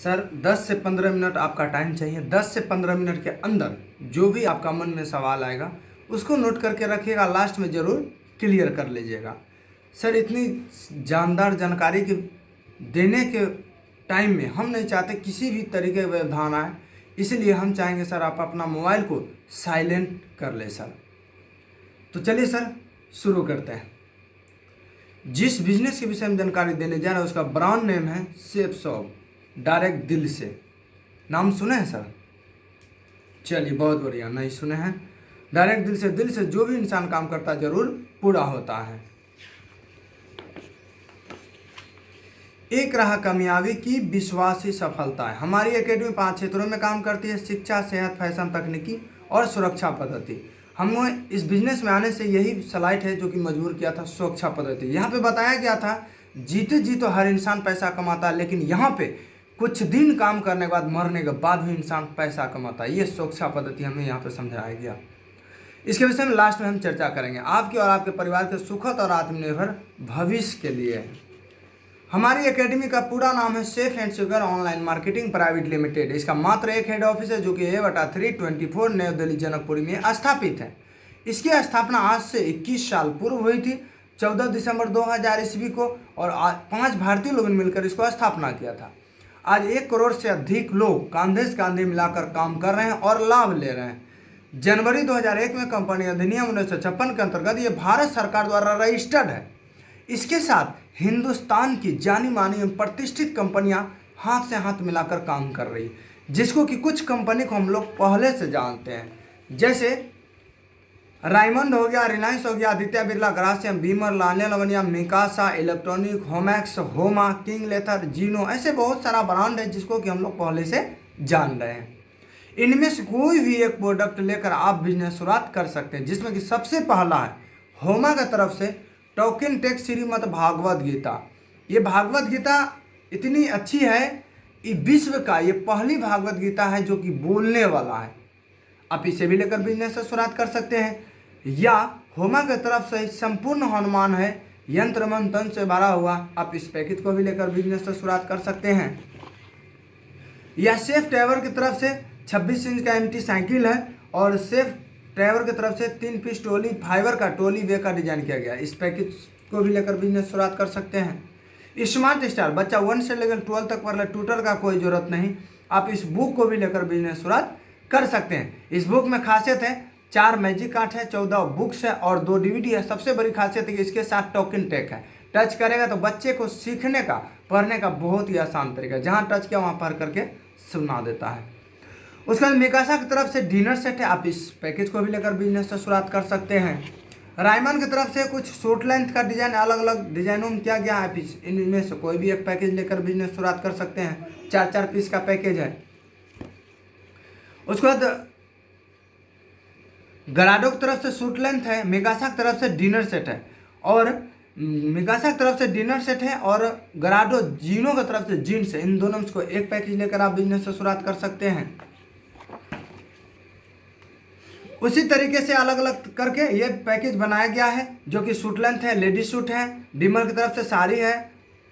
Sir 10 से 15 minute आपका time चाहिए। 10 से 15 मिनट के अंदर जो भी आपका मन में सवाल आएगा उसको नोट करके रखिएगा, लास्ट में ज़रूर क्लियर कर लीजिएगा। सर इतनी जानदार जानकारी के देने के टाइम में हम नहीं चाहते किसी भी तरीके का व्यवधान आए, इसलिए हम चाहेंगे सर आप अपना मोबाइल को साइलेंट कर ले सर। तो चलिए सर शुरू करते हैं। जिस बिजनेस के विषय में जानकारी देने जा रहे हैं उसका ब्रांड नेम है सेफ शॉप डायरेक्ट दिल से। नाम सुने हैं सर? चलिए बहुत बढ़िया, नहीं सुने हैं। डायरेक्ट दिल से जो भी इंसान काम करता है जरूर पूरा होता है। एक राह कामयाबी की विश्वासी सफलता है। हमारी एकेडमी 5 क्षेत्रों में काम करती है: शिक्षा, सेहत, फैशन, तकनीकी और सुरक्षा पद्धति। हमें इस बिजनेस में आने से यही स्लाइड है जो कि मजबूर किया था, सुरक्षा पद्धति। यहाँ पे बताया गया था जीते जी तो हर इंसान पैसा कमाता है, लेकिन यहाँ पे कुछ दिन काम करने के बाद, मरने के बाद भी इंसान पैसा कमाता है। ये सुरक्षा पद्धति हमें यहाँ पे समझाया गया। इसके विषय में लास्ट में हम चर्चा करेंगे। आपके और आपके परिवार के सुखद और आत्मनिर्भर भविष्य के लिए हमारी एकेडमी का पूरा नाम है safe and secure online marketing private limited. इसका मात्र एक हेड ऑफिस है जो कि A/324 नई दिल्ली जनकपुरी में स्थापित है। इसकी स्थापना आज से 21 साल पूर्व हुई थी, 14 दिसंबर 2000 ईस्वी को, और 5 भारतीय लोगों ने मिलकर इसको स्थापना किया था। आज 1 करोड़ से अधिक लोग कांधे से कांधे मिलाकर काम कर रहे हैं और लाभ ले रहे हैं। जनवरी 2001 में कंपनी अधिनियम 1956 के अंतर्गत ये भारत सरकार द्वारा रजिस्टर्ड है। इसके साथ हिंदुस्तान की जानी मानी एवं प्रतिष्ठित कंपनियां हाथ से हाथ मिलाकर काम कर रही, जिसको कि कुछ कंपनी को हम लोग पहले से जानते हैं, जैसे रायमंड हो गया, रिलायंस हो गया, आदित्य बिरला, ग्रासिम, बीमर, लालिया लवनिया, मिकासा इलेक्ट्रॉनिक, होमैक्स, होमा, किंग लेथर, जीनो, ऐसे बहुत सारा ब्रांड है जिसको कि हम लोग पहले से जान रहे हैं। इनमें से कोई भी एक प्रोडक्ट लेकर आप बिजनेस शुरुआत कर सकते हैं, जिसमें कि सबसे पहला है होमा की तरफ से टोकन टेक्स श्रीमद् भागवत गीता। ये भागवत गीता इतनी अच्छी है, ये विश्व का ये पहली भागवत गीता है जो कि बोलने वाला है। आप इसे भी लेकर बिजनेस से शुरुआत कर सकते हैं। या होमा की तरफ से संपूर्ण हनुमान है, यंत्र मंत्र से भरा हुआ, आप इस पैकेज को भी लेकर बिजनेस से शुरुआत कर सकते हैं। या सेफ ड्राइवर की तरफ से 26 इंच का एमटी साइकिल है, और सेफ ड्राइवर की तरफ से 3 पीस टोली फाइबर का टोली वे का डिजाइन किया गया। इस पैकेज को भी लेकर बिजनेस शुरुआत कर सकते हैं। स्मार्ट स्टार, बच्चा 1 से लेकर 12 तक पढ़ ले, ट्यूटर का कोई जरूरत नहीं, आप इस बुक को भी लेकर बिजनेस शुरुआत कर सकते हैं। इस बुक में खासियत है 4 मैजिक कार्ड है, 14 बुक्स है और 2 DVD है। सबसे बड़ी खासियत है कि इसके साथ टोकन टेक है। टच करेगा तो बच्चे को सीखने का, पढ़ने का बहुत ही आसान तरीका, जहाँ टच किया वहाँ पढ़ करके सुना देता है। उसके बाद मिकासा की तरफ से डिनर सेट है, आप इस पैकेज को भी लेकर बिजनेस से शुरुआत कर सकते हैं। रायमन की तरफ से कुछ शॉर्ट लेंथ का डिजाइन अलग अलग डिजाइनों में किया गया है, इनमें से कोई भी एक पैकेज लेकर बिजनेस शुरुआत कर सकते हैं। 4 पीस का पैकेज है। उसके बाद गराडो की तरफ से शॉर्ट लेंथ है, मिकासा की तरफ से डिनर सेट है, और मिकासा की तरफ से डिनर सेट है, और गराडो जीनो की तरफ से जीन्स है। इन दोनों को एक पैकेज लेकर आप बिजनेस से शुरुआत कर सकते हैं। उसी तरीके से अलग अलग करके ये पैकेज बनाया गया है, जो कि सूट लेंथ है, लेडीज सूट है, डिमर की तरफ से साड़ी है,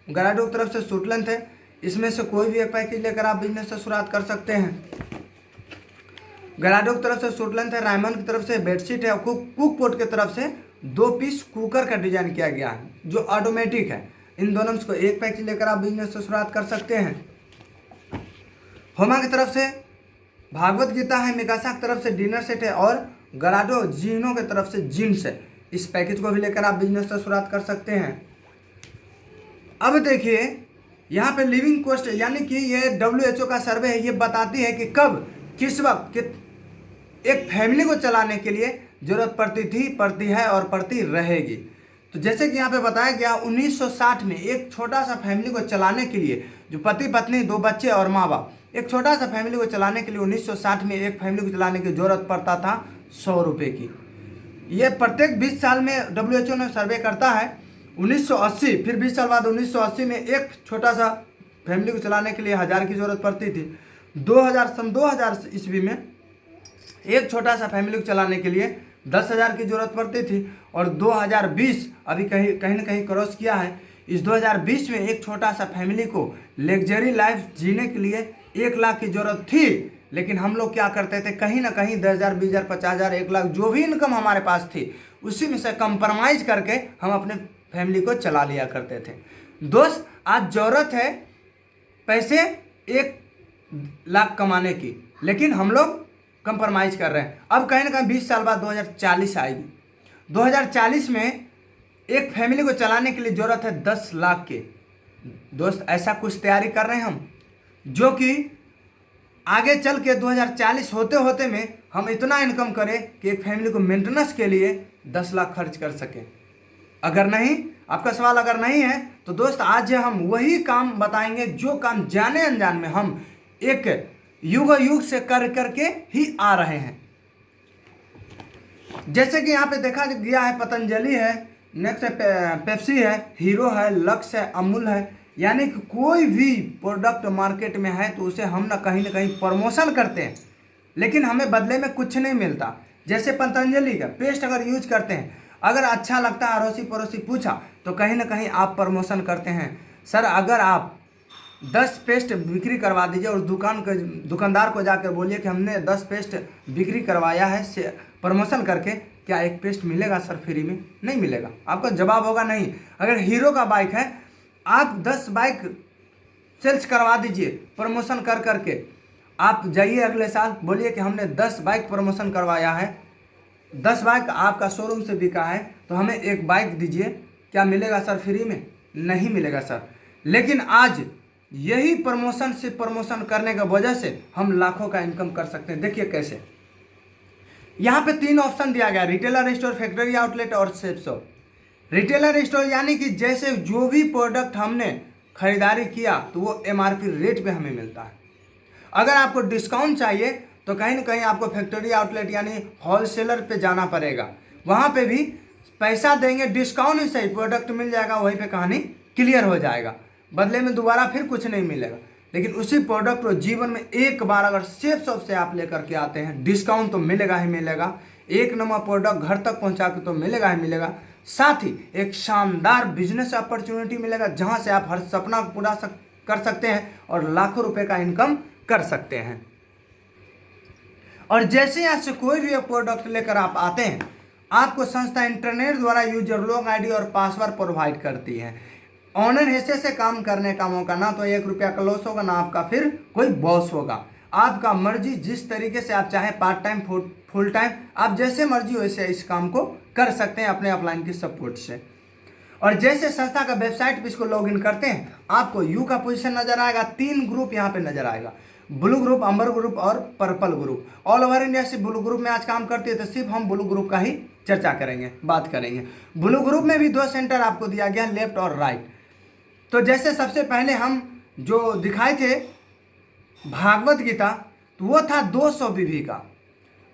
गराडो की तरफ से सूट लेंथ है। इसमें से कोई भी एक पैकेज लेकर आप बिजनेस से शुरुआत कर सकते हैं। गराडो की तरफ से सूट लेंथ है, रायमन की तरफ से बेडशीट है, और कुक पोट की तरफ से 2 पीस कुकर का डिजाइन किया गया है जो ऑटोमेटिक है। इन दोनों को एक पैकेज लेकर आप बिजनेस से शुरुआत कर सकते हैं। होमा की तरफ से भागवत गीता है, मिकासा की तरफ से डिनर सेट है, और गराडो जीनो की तरफ से जीन्स है। इस पैकेज को भी लेकर आप बिजनेस से शुरुआत कर सकते हैं। अब देखिए यहाँ पे लिविंग कॉस्ट, यानी कि ये WHO का सर्वे है, ये बताती है कि कब किस वक्त एक फैमिली को चलाने के लिए जरूरत पड़ती थी, पड़ती है और पड़ती रहेगी। तो जैसे कि यहाँ पे बताया गया 1960 में एक छोटा सा फैमिली को चलाने के लिए, जो पति पत्नी 2 बच्चे और माँ बाप, एक छोटा सा फैमिली को चलाने के लिए 1960 में एक फैमिली को चलाने की जरूरत पड़ता था 100 रुपये की। ये प्रत्येक 20 साल में WHO ने सर्वे करता है। 1980, फिर 20 साल बाद 1980 में एक छोटा सा फैमिली को चलाने के लिए 1000 की जरूरत पड़ती थी। 2000 ईस्वी में एक छोटा सा फैमिली को चलाने के लिए 10,000 की जरूरत पड़ती थी, और 2020 अभी कहीं न कहीं क्रॉस किया है, इस 2020 में एक छोटा सा फैमिली को लग्जरी लाइफ जीने के लिए 1 लाख की ज़रूरत थी, लेकिन हम लोग क्या करते थे, कहीं ना कहीं 10,000, 20,000, 50,000, 1 लाख जो भी इनकम हमारे पास थी उसी में से कंप्रोमाइज़ करके हम अपने फैमिली को चला लिया करते थे। दोस्त, आज ज़रूरत है पैसे 1 लाख कमाने की, लेकिन हम लोग कंप्रोमाइज़ कर रहे हैं। अब कहीं ना कहीं 20 साल बाद 2040 आएगी। 2040 में एक फैमिली को चलाने के लिए ज़रूरत है 10 लाख की। दोस्त, ऐसा कुछ तैयारी कर रहे हैं हम, जो कि आगे चल के 2040 होते होते में हम इतना इनकम करें कि एक फैमिली को मेंटेनेंस के लिए 10 लाख खर्च कर सकें। अगर नहीं, आपका सवाल अगर नहीं है तो दोस्त, आज हम वही काम बताएंगे जो काम जाने अनजान में हम एक युग से कर करके ही आ रहे हैं। जैसे कि यहाँ पे देखा गया है, पतंजलि है, नेक्स्ट है पेप्सी है, हीरो है, लक्स है, अमूल है, यानी कि कोई भी प्रोडक्ट मार्केट में है तो उसे हम ना कहीं प्रमोशन करते हैं, लेकिन हमें बदले में कुछ नहीं मिलता। जैसे पतंजलि का पेस्ट अगर यूज करते हैं, अगर अच्छा लगता है, अड़ोसी पड़ोसी पूछा तो कहीं ना कहीं आप प्रमोशन करते हैं। सर, अगर आप 10 पेस्ट बिक्री करवा दीजिए और दुकानदार को जाकर बोलिए कि हमने 10 पेस्ट बिक्री करवाया है से प्रमोशन करके, क्या एक पेस्ट मिलेगा सर फ्री में? नहीं मिलेगा। आपका जवाब होगा नहीं। अगर हीरो का बाइक है, आप 10 बाइक सेल्स करवा दीजिए प्रमोशन कर करके, आप जाइए अगले साल बोलिए कि हमने 10 बाइक प्रमोशन करवाया है, 10 बाइक आपका शोरूम से बिका है तो हमें एक बाइक दीजिए, क्या मिलेगा सर फ्री में? नहीं मिलेगा सर। लेकिन आज यही प्रमोशन करने की वजह से हम लाखों का इनकम कर सकते हैं। देखिए कैसे, यहाँ पे 3 ऑप्शन दिया गया, रिटेलर स्टोर, फैक्ट्री आउटलेट और सेल्फ शॉप। रिटेलर स्टोर यानी कि जैसे जो भी प्रोडक्ट हमने खरीदारी किया तो वो MRP रेट पे हमें मिलता है। अगर आपको डिस्काउंट चाहिए तो कहीं ना कहीं आपको फैक्ट्री आउटलेट यानी होलसेलर पे जाना पड़ेगा, वहाँ पे भी पैसा देंगे, डिस्काउंट ही सही, प्रोडक्ट मिल जाएगा, वहीं पे कहानी क्लियर हो जाएगा, बदले में दोबारा फिर कुछ नहीं मिलेगा। लेकिन उसी प्रोडक्ट को जीवन में एक बार अगर सेफ शॉप से आप लेकर के आते हैं, डिस्काउंट तो मिलेगा ही मिलेगा, एक नंबर प्रोडक्ट घर तक पहुंचा के तो मिलेगा ही मिलेगा, साथ ही एक शानदार बिजनेस अपॉर्चुनिटी मिलेगा जहां से आप हर सपना पूरा कर सकते हैं और लाखों रुपए का इनकम कर सकते हैं। और जैसे यहाँ से कोई भी प्रोडक्ट लेकर आप आते हैं, आपको संस्था इंटरनेट द्वारा यूजर लॉग ID और पासवर्ड प्रोवाइड करती है। ऑनर हिस्से से काम करने का मौका, ना तो 1 रुपया का लॉस होगा, ना आपका फिर कोई बॉस होगा। आपका मर्जी, जिस तरीके से आप चाहे पार्ट टाइम फुल टाइम, आप जैसे मर्जी वैसे इस काम को कर सकते हैं अपने अपलाइन की सपोर्ट से। और जैसे संस्था का वेबसाइट पे इसको लॉगिन करते हैं, आपको यू का पोजीशन नजर आएगा, 3 ग्रुप यहाँ पे नजर आएगा, ब्लू ग्रुप, अम्बर ग्रुप और purple group. All over India से ब्लू ग्रुप में आज काम करती है, तो सिर्फ हम ब्लू ग्रुप का ही चर्चा करेंगे, बात करेंगे। ब्लू ग्रुप में भी 2 सेंटर आपको दिया गया, लेफ्ट और राइट। तो जैसे सबसे पहले हम जो दिखाए थे भागवत गीता, तो वो था 200 बीवी का।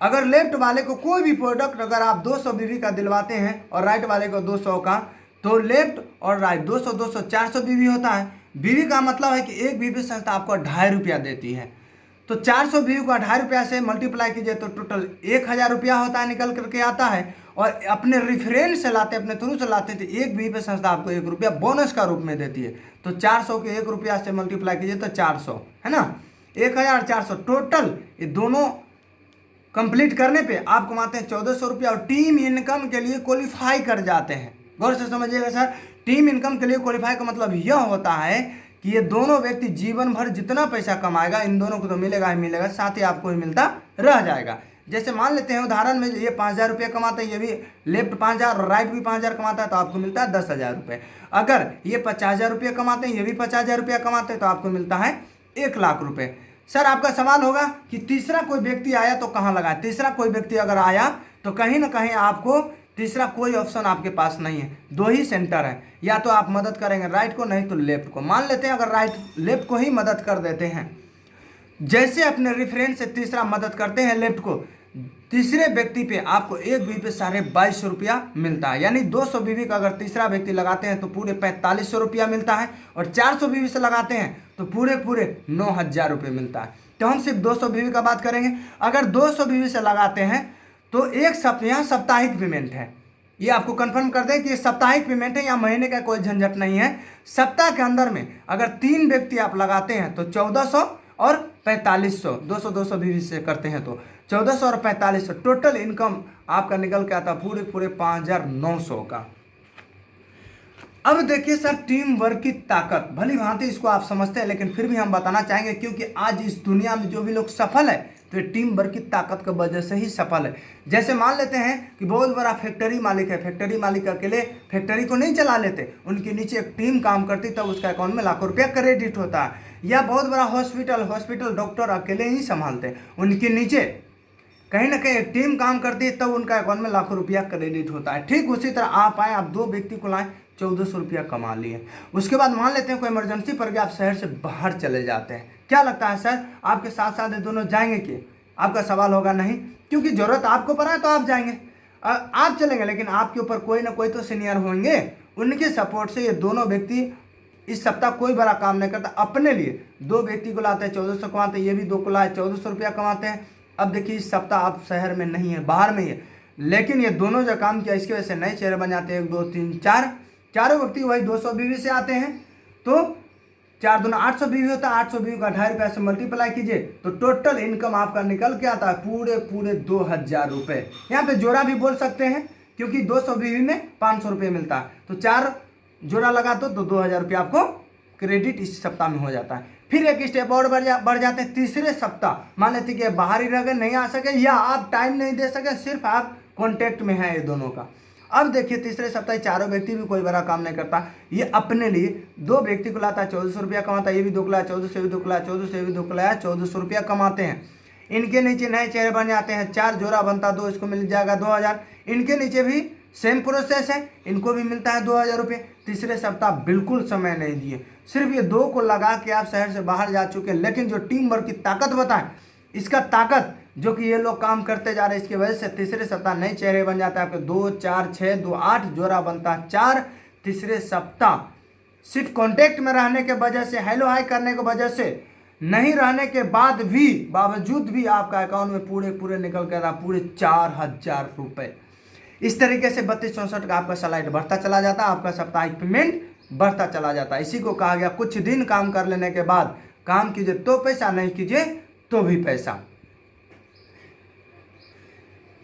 अगर लेफ्ट वाले को कोई भी प्रोडक्ट अगर आप 200 बीवी का दिलवाते हैं और राइट वाले को 200 का, तो लेफ्ट और राइट 200 200 400 बीवी होता है। बीवी का मतलब है कि एक बीवी संस्था आपको 2.5 रुपया देती है, तो 400 बीवी को 2.5 रुपया से मल्टीप्लाई कीजिए तो टोटल 1000 रुपया होता है, निकल करके आता है। और अपने रेफरेंस से लाते, अपने थ्रू से लाते थे, एक बीवी पे संस्था आपको 1 रुपया बोनस का रूप में देती है। तो 400 के 1 रुपया से मल्टीप्लाई कीजिए तो 400 है ना, 1400 टोटल। ये दोनों कंप्लीट करने पे आप कमाते हैं 1400 रुपया और टीम इनकम के लिए क्वालिफाई कर जाते हैं। गौर से समझिएगा सर, टीम इनकम के लिए क्वालिफाई का मतलब यह होता है कि ये दोनों व्यक्ति जीवन भर जितना पैसा कमाएगा, इन दोनों को तो मिलेगा ही मिलेगा, साथ ही आपको ही मिलता रह जाएगा। जैसे मान लेते हैं उदाहरण में, ये 5000 रुपये कमाते हैं, ये भी लेफ्ट 5000 और राइट भी 5000 कमाता है, तो आपको मिलता है 10,000 रुपये। अगर ये 50,000 रुपये कमाते हैं, ये भी 50,000 रुपया कमाते हैं, तो आपको मिलता है 1 लाख रुपये। सर, आपका सवाल होगा कि तीसरा कोई व्यक्ति आया तो कहाँ लगाए? तीसरा कोई व्यक्ति अगर आया तो कहीं ना कहीं आपको तीसरा कोई ऑप्शन आपके पास नहीं है, 2 ही सेंटर है, या तो आप मदद करेंगे राइट को, नहीं तो लेफ्ट को। मान लेते हैं अगर राइट लेफ्ट को ही मदद कर देते हैं, जैसे अपने रेफरेंस से तीसरा मदद करते हैं लेफ्ट को, तीसरे व्यक्ति पे आपको एक बीवी पे 2250 रुपया मिलता है। यानी 200 बीवी का अगर तीसरा व्यक्ति लगाते हैं तो पूरे 4500 रुपया मिलता है, और 400 बीवी से लगाते हैं तो पूरे 9000 रुपये मिलता है। तो हम सिर्फ 200 बीवी का बात करेंगे। अगर 200 बीवी से लगाते हैं तो एक सप्ताह, यहाँ साप्ताहिक पेमेंट है, ये आपको कंफर्म कर दें कि ये साप्ताहिक पेमेंट है या महीने का कोई झंझट नहीं है। सप्ताह के अंदर में अगर 3 व्यक्ति आप लगाते हैं तो 1400 और 4500, 200 200 भी से करते हैं तो 1400 और 4500 टोटल इनकम आपका निकल के आता पूरे पूरे 5900 का। अब देखिए सर, टीम वर्क की ताकत भली भांति इसको आप समझते हैं, लेकिन फिर भी हम बताना चाहेंगे क्योंकि आज इस दुनिया में जो भी लोग सफल है तो ये टीम वर्क की ताकत की वजह से ही सफल है। जैसे मान लेते हैं कि बहुत बड़ा फैक्ट्री मालिक है, फैक्ट्री मालिक अकेले फैक्ट्री को नहीं चला लेते, उनके नीचे एक टीम काम करती तब उसका अकाउंट में लाखों रुपया क्रेडिट होता है। या बहुत बड़ा हॉस्पिटल डॉक्टर अकेले ही संभालते हैं, उनके नीचे कहीं ना कहीं एक टीम काम करती है तब उनका अकाउंट में लाखों रुपया क्रेडिट होता है। ठीक उसी तरह आप आए, आप 2 व्यक्ति को लाएं, 1400 रुपया कमा लिए। उसके बाद मान लेते हैं कोई इमरजेंसी पर भी आप शहर से बाहर चले जाते हैं, क्या लगता है सर आपके साथ साथ ये दोनों जाएंगे कि? आपका सवाल होगा नहीं, क्योंकि जरूरत आपको पड़ा है तो आप जाएंगे, आप चलेंगे, लेकिन आपके ऊपर कोई ना कोई तो सीनियर होंगे, उनके सपोर्ट से ये दोनों व्यक्ति इस सप्ताह कोई बड़ा काम नहीं करता, अपने लिए 2 व्यक्ि को लाते हैं, 1400 कमाते हैं, ये भी 2 को लाए 1400 रुपया कमाते हैं। अब देखिए इस सप्ताह आप शहर में नहीं है, बाहर में ही है, लेकिन ये दोनों जो काम किया इसकी वजह से नए चेहरे बन जाते हैं। 1 2 3 4 चारों व्यक्ति वही 200 बीवी से आते हैं, तो 4 दूना 800 बीवी होता है, 800 बीवी का 2.5 रुपया से मल्टीप्लाई कीजिए तो टोटल इनकम आपका निकल के आता है पूरे पूरे 2000 रुपये। यहाँ पे जोड़ा भी बोल सकते हैं क्योंकि 200 बीवी में 500 रुपये मिलता है, तो 4 जोड़ा लगा तो 2000 रुपये आपको क्रेडिट इस सप्ताह में हो जाता है। फिर एक स्टेप और बढ़ जाते हैं तीसरे सप्ताह, मान लेते कि बाहर ही रह गए, नहीं आ सके या आप टाइम नहीं दे सके, सिर्फ आप कॉन्टेक्ट में हैं ये दोनों का। अब देखिए तीसरे सप्ताह चारों व्यक्ति भी कोई बड़ा काम नहीं करता, ये अपने लिए 2 व्यक्ति को लाता है, 1400 रुपया कमाता है, ये भी 2 को लाया 1400, भी 2 को लाया 1400, भी 2 को लाया 1400 रुपया कमाते हैं। इनके नीचे नए चेहरे बन जाते हैं, 4 जोड़ा बनता 2, इसको मिल जाएगा 2000। इनके नीचे भी सेम प्रोसेस है, इनको भी मिलता है 2000 रुपये। तीसरे सप्ताह बिल्कुल समय नहीं दिए, सिर्फ ये 2 को लगा के आप शहर से बाहर जा चुके हैं। लेकिन जो टीम वर्क की ताकत बताएं, इसका ताकत जो कि ये लोग काम करते जा रहे हैं, इसकी वजह से तीसरे सप्ताह नए चेहरे बन जाते हैं आपके 2 4 6 2 8 जोड़ा बनता है 4। तीसरे सप्ताह सिर्फ कांटेक्ट में रहने के वजह से, हेलो हाय करने की वजह से, नहीं रहने के बावजूद भी आपका अकाउंट में पूरे पूरे निकल कर पूरे 4000 रुपये। इस तरीके से 3264 का आपका स्लाइड बढ़ता चला जाता है, आपका साप्ताहिक पेमेंट बढ़ता चला जाता है। इसी को कहा गया कुछ दिन काम कर लेने के बाद काम कीजिए तो पैसा, नहीं कीजिए तो भी पैसा।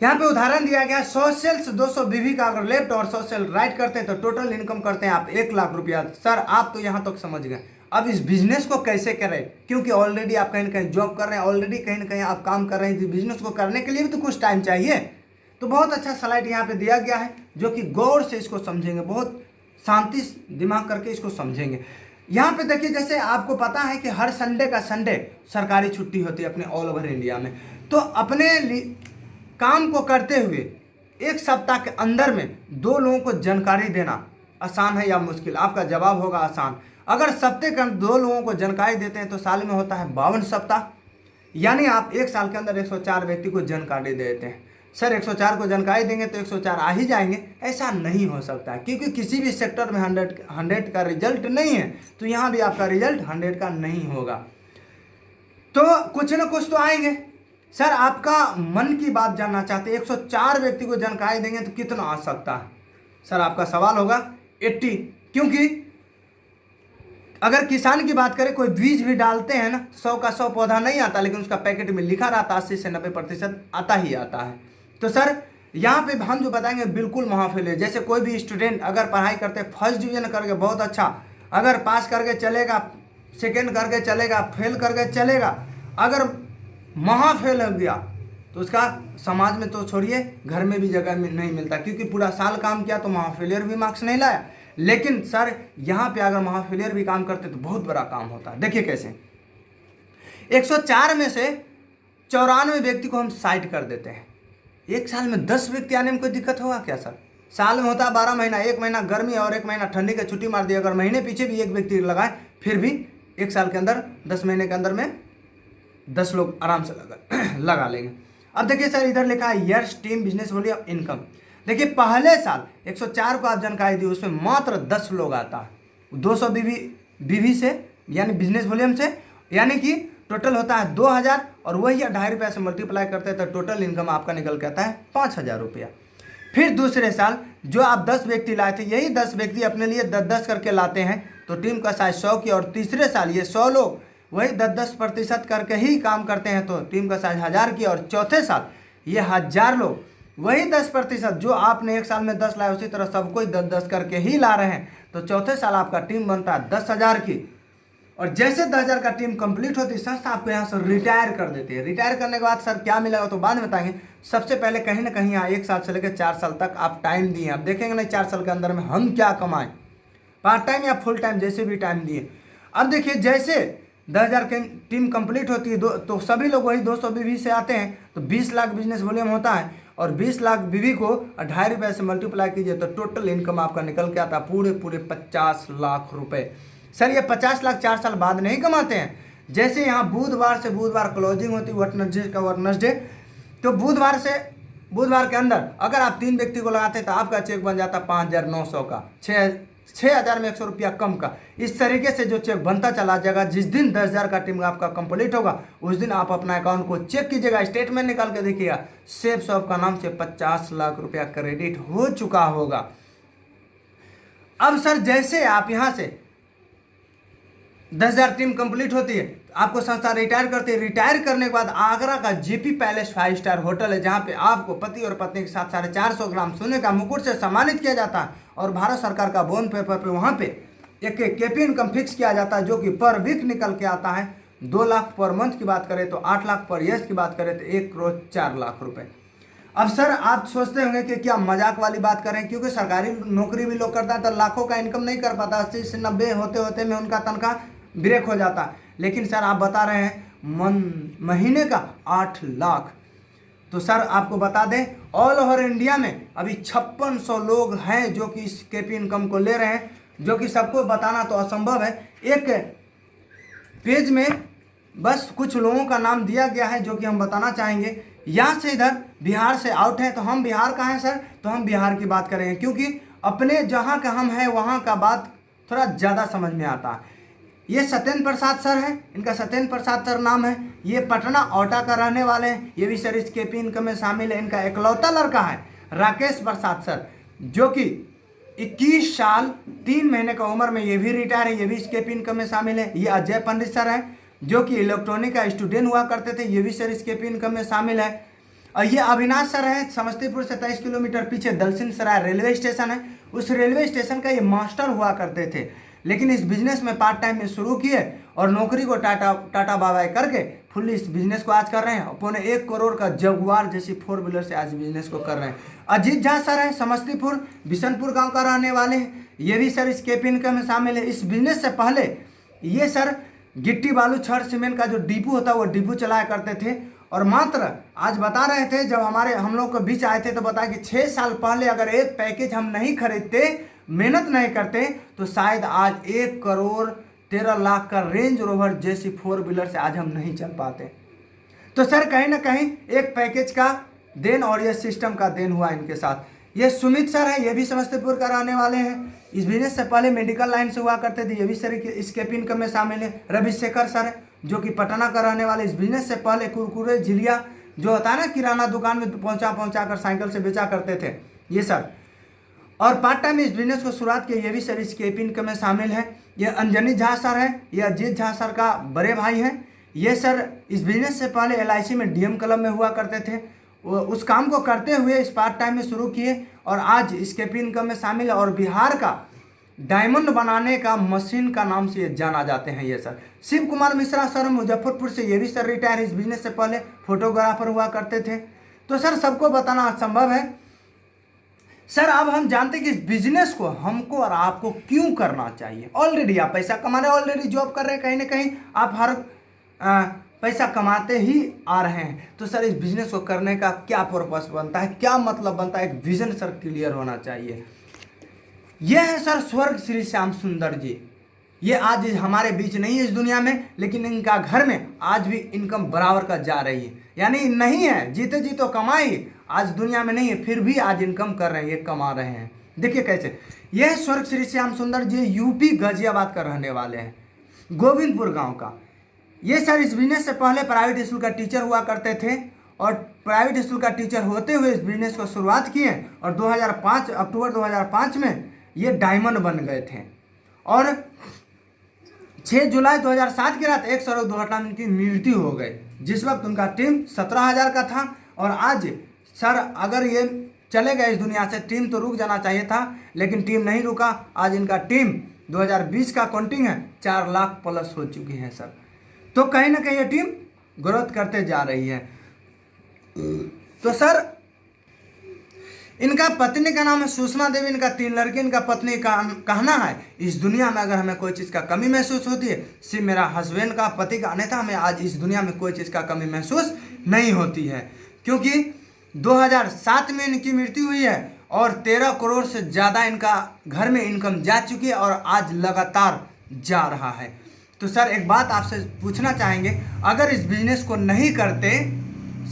यहाँ पे उदाहरण दिया गया 100 सेल्स 200 बीवी का अगर लेफ्ट और 100 सेल राइट करते हैं तो टोटल इनकम करते हैं आप 1 लाख रुपया। सर आप तो यहाँ तक समझ गए, अब इस बिजनेस को कैसे करें, क्योंकि ऑलरेडी आप कहीं ना कहीं जॉब कर रहे हैं, ऑलरेडी कहीं ना कहीं आप काम कर रहे हैं, बिजनेस को करने के लिए भी तो कुछ टाइम चाहिए। तो बहुत अच्छा स्लाइड यहाँ पे दिया गया है जो कि गौर से इसको समझेंगे, बहुत शांति दिमाग करके इसको समझेंगे। यहाँ पे देखिए जैसे आपको पता है कि हर संडे का संडे सरकारी छुट्टी होती है अपने ऑल ओवर इंडिया में, तो अपने काम को करते हुए एक सप्ताह के अंदर में 2 लोगों को जानकारी देना आसान है या मुश्किल? आपका जवाब होगा आसान। अगर सप्ताह के 2 लोगों को जानकारी देते हैं तो साल में होता है 52 सप्ताह, यानी आप 1 साल के अंदर 104 व्यक्ति को जानकारी देते हैं। सर 104 को जानकारी देंगे तो 104 आ ही जाएंगे, ऐसा नहीं हो सकता है, क्योंकि किसी भी सेक्टर में 100 का रिजल्ट नहीं है, तो यहाँ भी आपका रिजल्ट 100 का नहीं होगा, तो कुछ ना कुछ तो आएंगे। सर आपका मन की बात जानना चाहते हैं, 104 व्यक्ति को जानकारी देंगे तो कितना आ सकता है? सर आपका सवाल होगा 80, क्योंकि अगर किसान की बात करें, कोई बीज भी डालते हैं ना, 100 का 100 पौधा नहीं आता, लेकिन उसका पैकेट में लिखा रहता है 80 से 90% आता ही आता है। तो सर यहाँ पे हम जो बताएंगे बिल्कुल महाफेल है। जैसे कोई भी स्टूडेंट अगर पढ़ाई करते फर्स्ट डिवीजन करके बहुत अच्छा, अगर पास करके चलेगा, सेकेंड करके चलेगा, फेल करके चलेगा, अगर महाफेल हो गया तो उसका समाज में तो छोड़िए घर में भी जगह में नहीं मिलता, क्योंकि पूरा साल काम किया तो महाफेलियर भी मार्क्स नहीं लाया। लेकिन सर यहाँ पे अगर महाफेलियर भी काम करते तो बहुत बड़ा काम होता है। देखिए कैसे 104 में से 94 व्यक्ति को हम साइड कर देते हैं, 1 साल में 10 व्यक्ति आने में कोई दिक्कत होगा क्या? सर साल में होता है 12 महीना, 1 महीना गर्मी और 1 महीना ठंडी का छुट्टी मार दी, अगर महीने पीछे भी 1 व्यक्ति लगाए फिर भी 1 साल के अंदर 10 महीने के अंदर में 10 लोग आराम से लगा लेंगे। अब देखिए सर इधर लिखा है years team business volume income. देखिए पहले साल 104 को आप जानकारी दी, उसमें मात्र 10 लोग आता है 200 बीवी से, यानी बिजनेस वॉल्यूम से, यानी कि टोटल होता है 2000 और वही 2.5 रुपये से मल्टीप्लाई करते हैं तो टोटल इनकम आपका निकल के आता है 5000 रुपया। फिर दूसरे साल जो आप 10 व्यक्ति लाए थे, यही 10 व्यक्ति अपने लिए 10-10 करके लाते हैं, तो टीम का साइज 100 की, और तीसरे साल ये 100 लोग वही 10-10% करके ही काम करते हैं, तो टीम का साइज 1000 की, और चौथे साल ये 1000 लोग वही 10%, जो आपने एक साल में 10 लाए उसी तरह सबको 10-10 करके ही ला रहे हैं, तो चौथे साल आपका टीम बनता है 10,000 की। और जैसे 10,000 का टीम कंप्लीट होती है, संस्था आपको यहाँ से रिटायर कर देती है। रिटायर करने के बाद सर क्या मिलेगा तो बाद में बताएंगे। सबसे पहले कहीं ना कहीं यहाँ 1 साल से लेकर 4 साल तक आप टाइम दिए, आप देखेंगे ना 4 साल के अंदर में हम क्या कमाएं, पार्ट टाइम या फुल टाइम जैसे भी टाइम दिए। अब देखिए जैसे 10,000 की टीम कंप्लीट होती है तो सभी लोग वही 200 बीवी से आते हैं, तो 20 लाख बिजनेस वॉल्यूम होता है, और 20 लाख बीवी को 2.5 रुपये से मल्टीप्लाई कीजिए तो टोटल इनकम आपका निकल के आता है पूरे 50 लाख रुपए। सर ये 50 लाख 4 साल बाद नहीं कमाते हैं। जैसे यहाँ बुधवार से बुधवार क्लोजिंग होती है, वेडनेसडे, तो बुधवार के अंदर अगर आप 3 व्यक्ति को लगाते हैं तो आपका चेक बन जाता 5,900 का, 6,000 में 100 रुपया कम का। इस तरीके से जो चेक बनता चला जाएगा। जिस दिन 10,000 का टीम आपका कंप्लीट होगा उस दिन आप अपना अकाउंट को चेक कीजिएगा, स्टेटमेंट निकाल के देखिएगा, सेफ शॉप का नाम से 50 लाख रुपया क्रेडिट हो चुका होगा। अब सर जैसे आप यहाँ से 10,000 टीम कंप्लीट होती है, आपको संस्था रिटायर करती है। रिटायर करने के बाद आगरा का जेपी पैलेस 5 स्टार होटल है, जहां पे आपको पति और पत्नी के साथ 450 ग्राम सोने का मुकुट से सम्मानित किया जाता है, और भारत सरकार का बॉन्ड पेपर पे वहां पे एक केपी इनकम फिक्स किया जाता है, जो कि पर वीक निकल के आता है 2 लाख पर मंथ की बात करें तो 8 लाख पर ईयर की बात करें तो 1,04,00,000 रुपए। अब सर आप सोचते होंगे कि क्या मजाक वाली बात करें, क्योंकि सरकारी नौकरी भी लोग करता है तो लाखों का इनकम नहीं कर पाता, 80 से 90 होते होते में उनका तनख्वाह ब्रेक हो जाता है। लेकिन सर आप बता रहे हैं महीने का 8 लाख। तो सर आपको बता दें ऑल ओवर इंडिया में अभी 5600 लोग हैं जो कि इस केपी इनकम को ले रहे हैं, जो कि सबको बताना तो असंभव है। एक पेज में बस कुछ लोगों का नाम दिया गया है जो कि हम बताना चाहेंगे। यहाँ से इधर बिहार से आउट है, तो हम बिहार का हैं सर, तो हम बिहार की बात करेंगे, क्योंकि अपने जहाँ का हम हैं वहाँ का बात थोड़ा ज़्यादा समझ में आता है। ये सत्येंद्र प्रसाद सर हैं, इनका सत्येंद्र प्रसाद सर नाम है, ये पटना औटा का रहने वाले हैं, ये भी सर इस केपी इनकम में शामिल है। इनका इकलौता लड़का है राकेश प्रसाद सर, जो कि 21 साल 3 महीने का उम्र में ये भी रिटायर है, ये भी इस केपी इनकम में शामिल है। ये अजय पंडित सर हैं, जो कि इलेक्ट्रॉनिक का स्टूडेंट हुआ करते थे, ये भी सर इस केपी इनकम में शामिल है। और ये अविनाश सर हैं, समस्तीपुर से 23 किलोमीटर पीछे दलसिंह सराय रेलवे स्टेशन है, उस रेलवे स्टेशन का ये मास्टर हुआ करते थे, लेकिन इस बिजनेस में पार्ट टाइम में शुरू किए और नौकरी को टाटा बाय करके फुल्ली इस बिजनेस को आज कर रहे हैं। 1.25 करोड़ का जगुआर जैसी 4 व्हीलर से आज बिजनेस को कर रहे हैं। अजीत झा सर हैं, समस्तीपुर बिशनपुर गांव का रहने वाले हैं, ये भी सर इस केपी इनकम में शामिल है। इस बिजनेस से पहले ये सर गिट्टी बालू छड़ सीमेंट का जो डिपो होता है वो डिपो चलाया करते थे। और मात्र आज बता रहे थे, जब हम लोग के बीच आए थे तो बताया कि 6 साल पहले अगर एक पैकेज हम नहीं खरीदते, मेहनत नहीं करते, तो शायद आज 1,13,00,000 का रेंज रोवर जैसी 4 व्हीलर से आज हम नहीं चल पाते। तो सर कहीं ना कहीं एक पैकेज का देन और ये सिस्टम का देन हुआ इनके साथ। ये सुमित सर है, ये भी समस्तीपुर का रहने वाले हैं, इस बिजनेस से पहले मेडिकल लाइन से हुआ करते थे, ये भी सर इस केपी इनकम में शामिल है। रविशेखर सर है, जो कि पटना का रहने वाले, इस बिजनेस से पहले कुरकुरे झिलिया जो होता है ना किराना दुकान में पहुंचा कर साइकिल से बेचा करते थे, ये सर। और पार्ट टाइम इस बिजनेस को शुरुआत की, ये भी सर इस केपी इनकम में शामिल है। ये अंजनी झा सर है, ये अजीत झा सर का बड़े भाई हैं, ये सर इस बिजनेस से पहले LIC में DM क्लब में हुआ करते थे, उस काम को करते हुए इस पार्ट टाइम में शुरू किए और आज इस केपी इनकम में शामिल है। और बिहार का डायमंड बनाने का मशीन का नाम से ये जाना जाते हैं। ये सर शिव कुमार मिश्रा सर मुजफ्फरपुर से, ये भी सर रिटायर, इस बिजनेस से पहले फोटोग्राफर हुआ करते थे। तो सर सबको बताना असंभव है। सर अब हम जानते हैं कि इस बिजनेस को हमको और आपको क्यों करना चाहिए। ऑलरेडी आप पैसा कमा रहे हैं, ऑलरेडी जॉब कर रहे हैं, कहीं ना कहीं आप हर पैसा कमाते ही आ रहे हैं। तो सर इस बिजनेस को करने का क्या पर्पस बनता है, क्या मतलब बनता है, एक विजन सर क्लियर होना चाहिए। यह है सर स्वर्ग श्री श्याम सुंदर जी। ये आज हमारे बीच नहीं है इस दुनिया में, लेकिन इनका घर में आज भी इनकम बराबर का जा रही है, यानी नहीं है जीते जी तो कमाई, आज दुनिया में नहीं है फिर भी आज इनकम कर रहे हैं, ये कमा रहे हैं। देखिए कैसे, यह स्वर्ग श्री श्याम सुंदर जी यूपी गाजियाबाद का रहने वाले हैं, गोविंदपुर गांव का। ये सर इस बिजनेस से पहले प्राइवेट स्कूल का टीचर हुआ करते थे और प्राइवेट स्कूल का टीचर होते हुए इस बिजनेस को शुरुआत किए और 2005 अक्टूबर 2005 में ये डायमंड बन गए थे। और 6 जुलाई 2007 की रात एक सड़क दुर्घटना में उनकी मृत्यु हो गई, जिस वक्त उनका टीम 17,000 का था। और आज सर अगर ये चले गए इस दुनिया से, टीम तो रुक जाना चाहिए था, लेकिन टीम नहीं रुका। आज इनका टीम 2020 का काउंटिंग है 4 लाख प्लस हो चुकी है सर। तो कहीं ना कहीं ये टीम ग्रोथ करते जा रही है। तो सर इनका पत्नी का नाम है सुषमा देवी, इनका 3 लड़के, इनका पत्नी का कहना है इस दुनिया में अगर हमें कोई चीज़ का कमी महसूस होती है, सिर्फ मेरा हस्बैंड का, पति का, अन्यथा हमें आज इस दुनिया में कोई चीज़ का कमी महसूस नहीं होती है। क्योंकि 2007 में इनकी मृत्यु हुई है और 13 करोड़ से ज़्यादा इनका घर में इनकम जा चुकी है और आज लगातार जा रहा है। तो सर एक बात आपसे पूछना चाहेंगे, अगर इस बिजनेस को नहीं करते,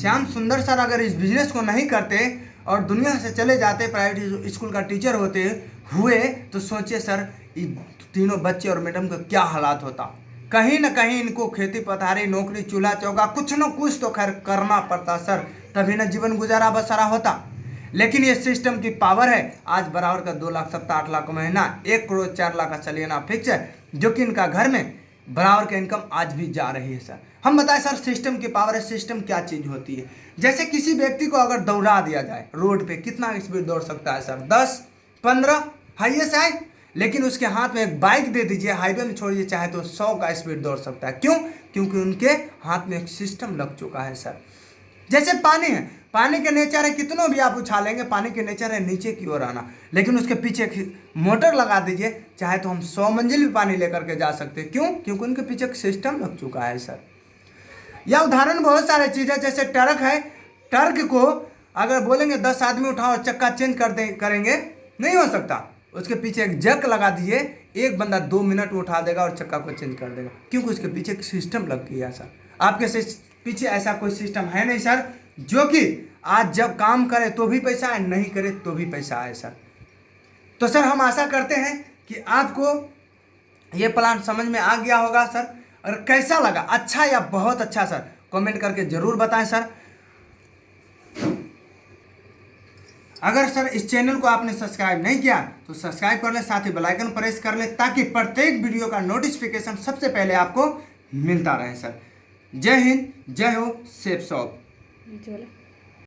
श्याम सुंदर सर अगर इस बिजनेस को नहीं करते और दुनिया से चले जाते, प्राइवेट स्कूल का टीचर होते हुए, तो सोचिए सर तीनों बच्चे और मैडम का क्या हालात होता। कहीं ना कहीं इनको खेती पथारी, नौकरी, चूल्हा चौका कुछ न कुछ तो खैर करना पड़ता सर, तभी ना जीवन गुजारा बसरा होता। लेकिन ये सिस्टम की पावर है। आज बराबर का 2 लाख 7-8 लाख महीना, 1 करोड़ 4 लाख का सलियाना फिक्स है, जो कि इनका घर में बराबर का इनकम आज भी जा रही है सर। हम बताएं सर सिस्टम की पावर है। सिस्टम क्या चीज़ होती है? जैसे किसी व्यक्ति को अगर दौड़ा दिया जाए रोड पे, कितना स्पीड दौड़ सकता है सर? 10, 15 हाईएस्ट है। लेकिन उसके हाथ में एक बाइक दे दीजिए, हाईवे में छोड़िए, चाहे तो 100 का स्पीड दौड़ सकता है। क्यों? क्योंकि उनके हाथ में एक सिस्टम लग चुका है सर। जैसे पानी है, पानी के नेचर है कितनों भी आप उछालेंगे, पानी के नेचर है नीचे की ओर आना, लेकिन उसके पीछे मोटर लगा दीजिए, चाहे तो हम 100 मंजिल भी पानी लेकर के जा सकते हैं। क्यों? क्योंकि उनके पीछे एक सिस्टम लग चुका है सर। या उदाहरण बहुत सारे चीज़ें, जैसे ट्रक है, ट्रक को अगर बोलेंगे 10 आदमी उठाओ और चक्का चेंज करेंगे, नहीं हो सकता। उसके पीछे एक जक लगा दीजिए, एक बंदा 2 मिनट में उठा देगा और चक्का को चेंज कर देगा, क्योंकि उसके पीछे एक सिस्टम लग गया सर। आपके पीछे ऐसा कोई सिस्टम है नहीं सर, जो कि आज जब काम करे तो भी पैसा आए, नहीं करे तो भी पैसा आए सर। तो सर हम आशा करते हैं कि आपको ये प्लान समझ में आ गया होगा सर। और कैसा लगा, अच्छा या बहुत अच्छा सर, कमेंट करके जरूर बताएं सर। अगर सर इस चैनल को आपने सब्सक्राइब नहीं किया तो सब्सक्राइब कर ले, साथ ही बेल आइकन प्रेस कर ले, ताकि प्रत्येक वीडियो का नोटिफिकेशन सबसे पहले आपको मिलता रहे सर। जय हिंद, जय हो, सेफ शॉप।